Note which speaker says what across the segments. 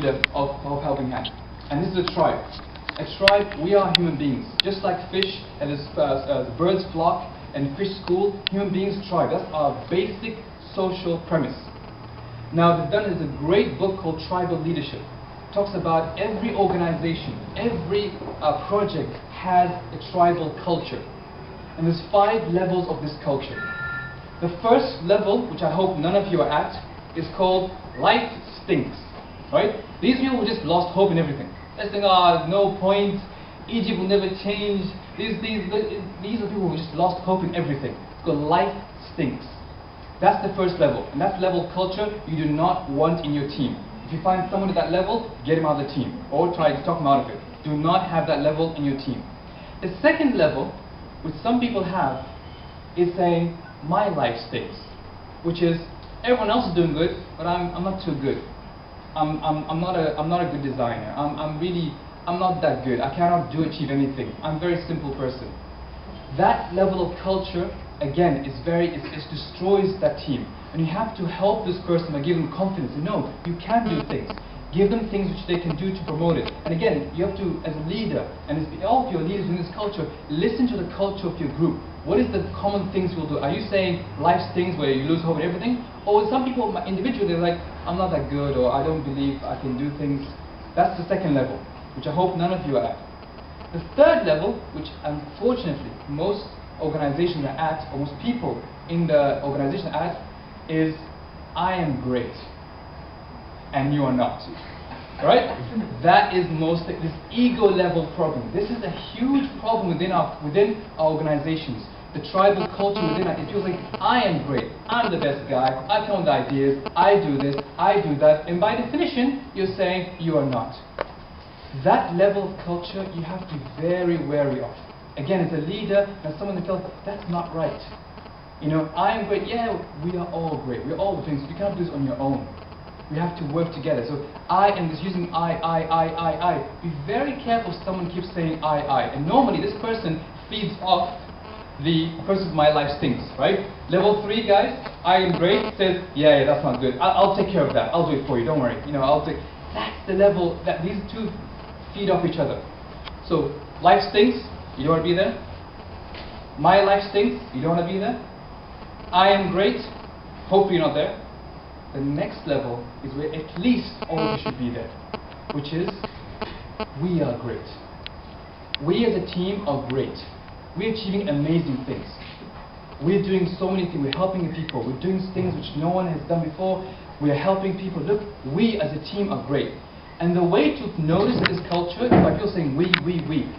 Speaker 1: leader of Helping Hand. And this is a tribe. A tribe, we are human beings. Just like fish, and as birds flock, and fish school, human beings tribe. That's our basic social premise. Now, there's a great book called Tribal Leadership. It talks about every organization, every project has a tribal culture. And there's 5 levels of this culture. The first level, which I hope none of you are at, is called life stinks. Right? These people just lost hope in everything. They're saying, no point, Egypt will never change. These are people who just lost hope in everything. Because life stinks. That's the first level. And that's level of culture you do not want in your team. If you find someone at that level, get him out of the team. Or try to talk him out of it. Do not have that level in your team. The second level, which some people have, is saying, my life stinks. Which is, everyone else is doing good, but I'm not too good. I'm not a good designer. I'm not that good. I cannot achieve anything. I'm a very simple person. That level of culture, again, it destroys that team. And you have to help this person by giving them confidence. No, you can do things. Give them things which they can do to promote it. And again, you have to, as a leader, and as all of your leaders in this culture, listen to the culture of your group. What is the common things you'll do? Are you saying life stinks where you lose hope in everything? Or some people, individually, they're like, I'm not that good, or I don't believe I can do things. That's the second level, which I hope none of you are at. The third level, which unfortunately most organizations are at, or most people in the organization are at, is I am great, and you are not. Right? That is this ego level problem. This is a huge problem within our organizations. The tribal culture within it feels like I am great, I'm the best guy, I come with ideas, I do this, I do that, and by definition, you're saying you are not. That level of culture you have to be very wary of. Again, as a leader, as someone who tells, that's not right. You know, I am great, yeah, we are all great, we're all doing this, you can't do this on your own. We have to work together. So I am just using I. Be very careful if someone keeps saying I. And normally this person feeds off the person's my life stinks, right? Level 3 guys, I am great, says, yeah, that's not good. I'll take care of that. I'll do it for you, don't worry. You know, that's the level that these two feed off each other. So life stinks, you don't want to be there. My life stinks, you don't want to be there. I am great, hopefully you're not there. The next level is where at least all of you should be there, which is, we are great. We as a team are great. We're achieving amazing things. We're doing so many things. We're helping people. We're doing things which no one has done before. We are helping people. Look, we as a team are great. And the way to notice this culture is by people saying we,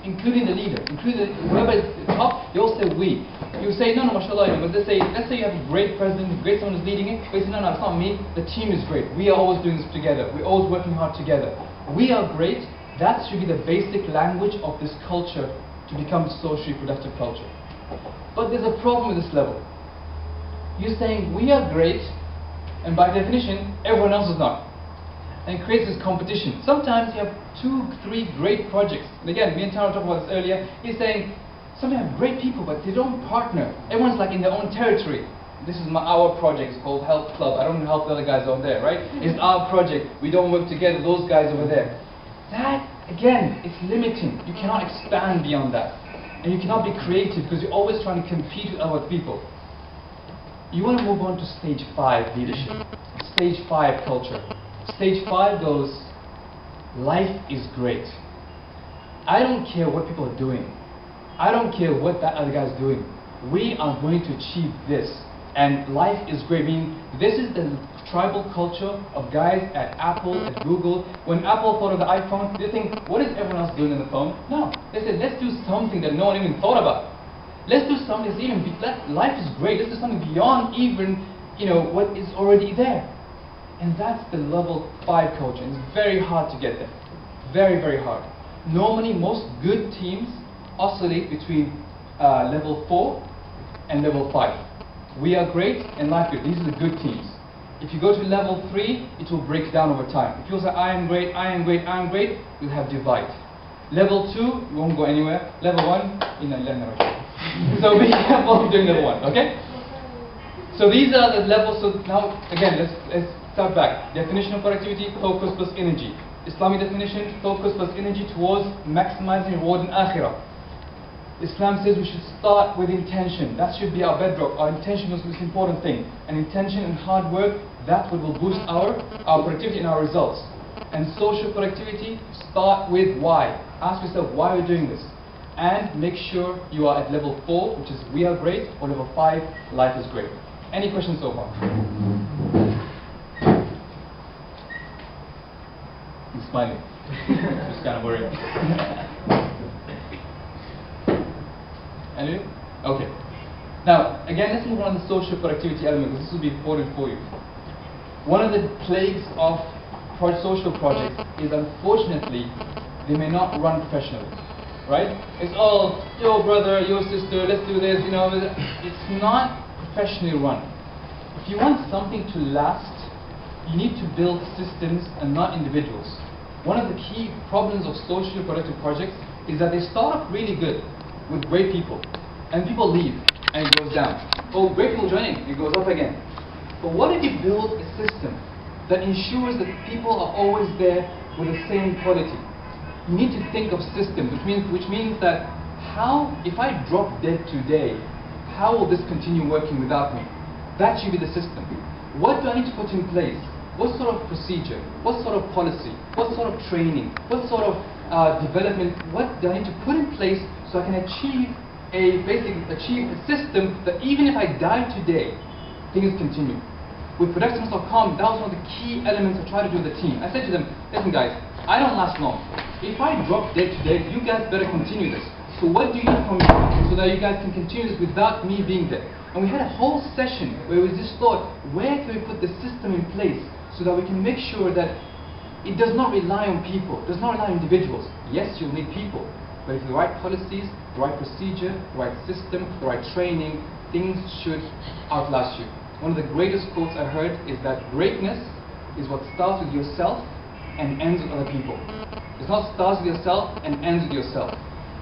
Speaker 1: including the leader, including whoever is at the top, they all say we. You say, no, mashallah, but let's say you have a great president, great someone who's leading it, but you say, no, it's not me, the team is great. We are always doing this together. We're always working hard together. We are great. That should be the basic language of this culture to become socially productive culture. But there's a problem with this level. You're saying we are great, and by definition, everyone else is not. And it creates this competition. Sometimes you have 2, 3 great projects. And again, me and Tara talked about this earlier. He's saying, sometimes you have great people, but they don't partner. Everyone's like in their own territory. This is our project. It's called Help Club. I don't help the other guys over there, right? It's our project. We don't work together. Those guys over there. That, again, it's limiting. You cannot expand beyond that. And you cannot be creative because you're always trying to compete with other people. You want to move on to stage 5 leadership. Stage 5 culture. Stage 5 goes, life is great. I don't care what people are doing. I don't care what that other guy's doing. We are going to achieve this. And life is great. I mean, this is the tribal culture of guys at Apple, at Google. When Apple thought of the iPhone, they think, what is everyone else doing on the phone? No. They said, let's do something that no one even thought about. Let's do something that's even, life is great. Let's do something beyond even, what is already there. And that's the level 5 culture. It's very hard to get there. Very, very hard. Normally, most good teams oscillate between level 4 and level 5. We are great and life good. These are the good teams. If you go to level 3, it will break down over time. If you say, I am great, I am great, I am great, you'll have divide. Level 2, you won't go anywhere. Level 1, so be careful of doing level 1, okay? So these are the levels. So now, again, let's step back. Definition of productivity, focus plus energy. Islamic definition, focus plus energy towards maximizing reward in akhirah. Islam says we should start with intention. That should be our bedrock. Our intention is the most important thing. And intention and hard work, that's what will boost our productivity and our results. And social productivity, start with why. Ask yourself, why are we doing this? And make sure you are at level 4, which is we are great, or level 5, life is great. Any questions so far? He's smiling. Just kind of worried. Anything? Okay. Now, again, let's move on to the social productivity element, because this will be important for you. One of the plagues of social projects is, unfortunately, they may not run professionally. Right? It's all, yo brother, yo sister, let's do this, you know. It's not professionally run. If you want something to last, you need to build systems and not individuals. One of the key problems of socially productive projects is that they start off really good with great people, and people leave and it goes down. Oh, great people joining, it goes up again. But what if you build a system that ensures that people are always there with the same quality? You need to think of systems, which means that if I drop dead today, how will this continue working without me? That should be the system. What do I need to put in place? What sort of procedure? What sort of policy? What sort of training? What sort of development? What do I need to put in place so I can achieve a system that even if I die today, things continue? With Productiveness.com, that was one of the key elements I tried to do with the team. I said to them, listen guys, I don't last long. If I drop dead today, you guys better continue this. So what do you need from me so that you guys can continue this without me being there? And we had a whole session where we just thought, where can we put the system in place so that we can make sure that it does not rely on people, does not rely on individuals. Yes, you'll need people, but if the right policies, the right procedure, the right system, the right training, things should outlast you. One of the greatest quotes I heard is that greatness is what starts with yourself and ends with other people. It's not starts with yourself and ends with yourself.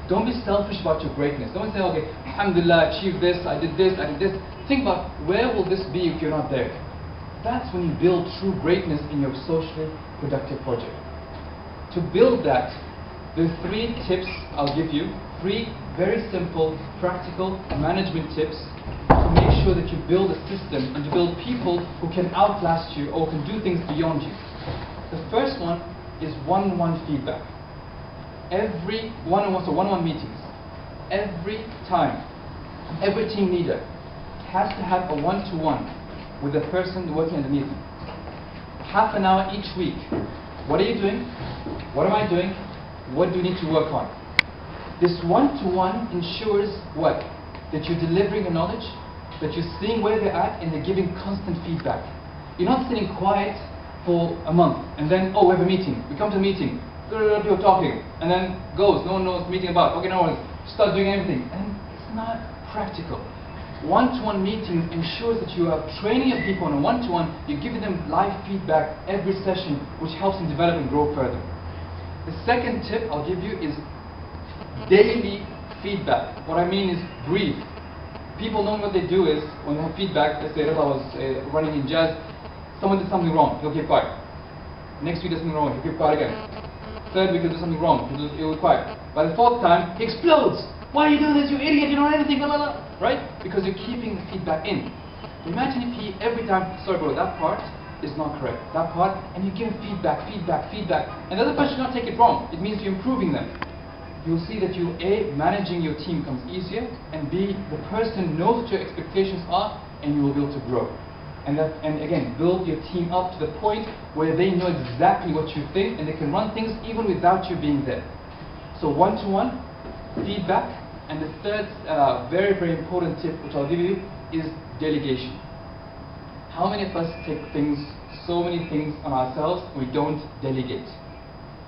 Speaker 1: Don't be selfish about your greatness. Don't say, okay, alhamdulillah, I achieved this, I did this, I did this. Think about, where will this be if you're not there? That's when you build true greatness in your socially productive project. To build that, there are 3 tips I'll give you. 3 very simple, practical management tips to make sure that you build a system and to build people who can outlast you or can do things beyond you. The first one is one-on-one feedback. Every one-on-one meetings, every time, every team leader has to have a one-to-one with the person working underneath them. Half an hour each week. What are you doing? What am I doing? What do you need to work on? This one-to-one ensures what? That you're delivering the knowledge, that you're seeing where they're at, and they're giving constant feedback. You're not sitting quiet for a month and then, oh, we have a meeting. We come to a meeting, people talking, and then goes. No one knows what the meeting about. Okay, no one start doing everything, and it's not practical. One-to-one meeting ensures that you are training your people on a one-to-one. You're giving them live feedback every session, which helps them develop and grow further. The second tip I'll give you is daily feedback. What I mean is brief. People know what they do is when they have feedback. Let's say if I was running in jazz, someone did something wrong, he'll keep quiet. Next week, does something wrong, he'll keep quiet again. Third week, he'll do something wrong, he'll be quiet. By the 4th time, he explodes. Why are you doing this, you idiot, you don't know anything, blah, blah, blah. Right? Because you're keeping the feedback in. Imagine if he, every time, sorry bro, that part is not correct. That part, and you give him feedback. And the other person should not take it wrong. It means you're improving them. You'll see that you, A, managing your team comes easier, and B, the person knows what your expectations are, and you will be able to grow. And again, build your team up to the point where they know exactly what you think, and they can run things even without you being there. So one-to-one, feedback, and the third very, very important tip, which I'll give you, is delegation. How many of us take so many things on ourselves, we don't delegate?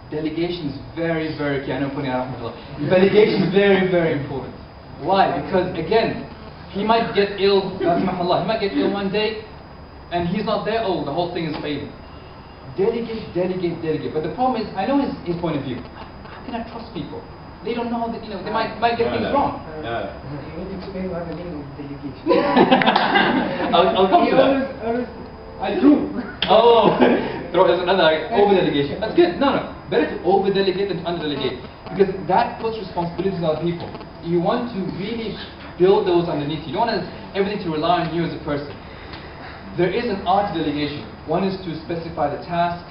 Speaker 1: Delegation is very, very key. I know putting out delegation is very, very important. Why? Because again, he might get ill, he might get ill one day, and he's not there, oh, the whole thing is failing. Delegate. But the problem is, I know his point of view. How can I trust people? They don't know that, they might get things wrong.
Speaker 2: You need to explain what the meaning of delegation.
Speaker 1: I'll come to that. I do. Oh, throw as another over delegation. That's good. No, no. Better to over delegate than under delegate, because that puts responsibilities on other people. You want to really build those underneath you. You don't want everything to rely on you as a person. There is an art to delegation. One is to specify the task,